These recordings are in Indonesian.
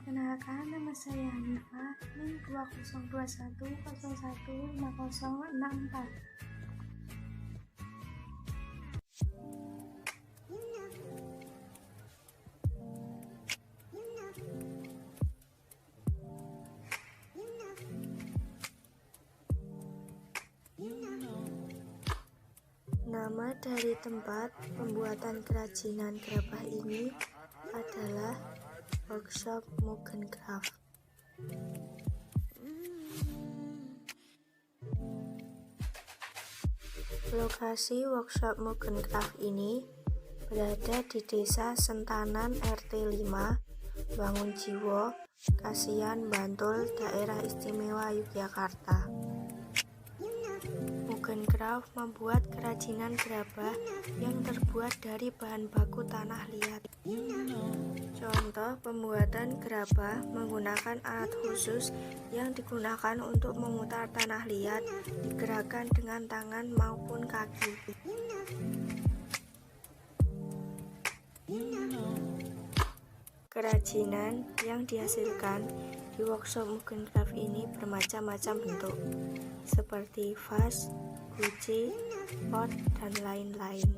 Perkenalkan, nama saya Hanifah, NIM 2021015064. Nama dari tempat pembuatan kerajinan gerabah ini adalah Workshop Mugencraft. Lokasi Workshop Mugencraft ini berada di Desa Sentanan RT 5, Wangunjiwo, Kasihan, Bantul, Daerah Istimewa Yogyakarta. Mugencraft membuat kerajinan gerabah yang terbuat dari bahan baku tanah liat. Contoh pembuatan gerabah menggunakan alat khusus yang digunakan untuk memutar tanah liat, digerakkan dengan tangan maupun kaki. Kerajinan yang dihasilkan di workshop Mugencraft ini bermacam-macam bentuk, seperti vas, guci, pot, dan lain-lain.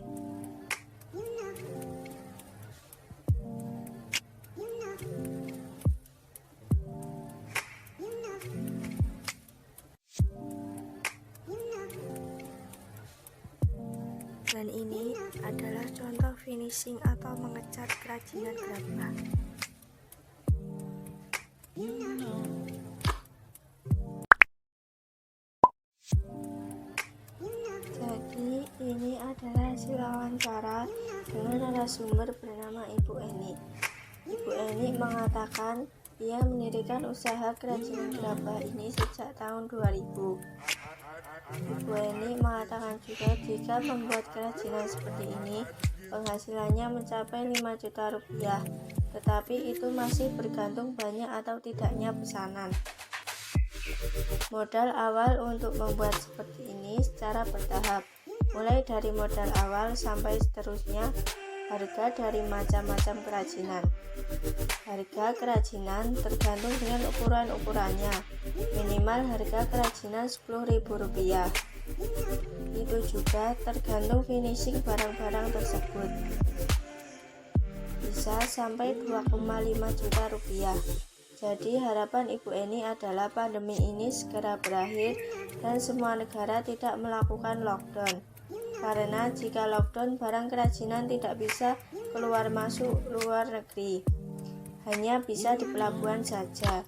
Dan ini adalah contoh finishing atau mengecat kerajinan gerabah. Jadi ini adalah hasil wawancara dengan narasumber bernama Ibu Eni. Ibu Eni mengatakan ia mendirikan usaha kerajinan gerabah ini sejak tahun 2000. Ibu Eni mengatakan juga jika membuat kerajinan seperti ini penghasilannya mencapai 5 juta rupiah, tetapi itu masih bergantung banyak atau tidaknya pesanan. Modal awal untuk membuat seperti ini secara bertahap, mulai dari modal awal sampai seterusnya. Harga dari macam-macam kerajinan. Harga kerajinan tergantung dengan ukuran-ukurannya. Minimal harga kerajinan Rp10.000. Itu juga tergantung finishing barang-barang tersebut. Bisa sampai 2,5 juta rupiah. Jadi harapan Ibu Eni adalah pandemi ini segera berakhir dan semua negara tidak melakukan lockdown. Karena jika lockdown, barang kerajinan tidak bisa keluar masuk luar negeri, hanya bisa di pelabuhan saja.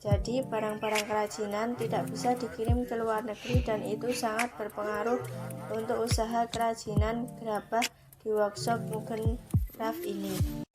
Jadi barang-barang kerajinan tidak bisa dikirim ke luar negeri dan itu sangat berpengaruh untuk usaha kerajinan gerabah di workshop Mugencraft ini.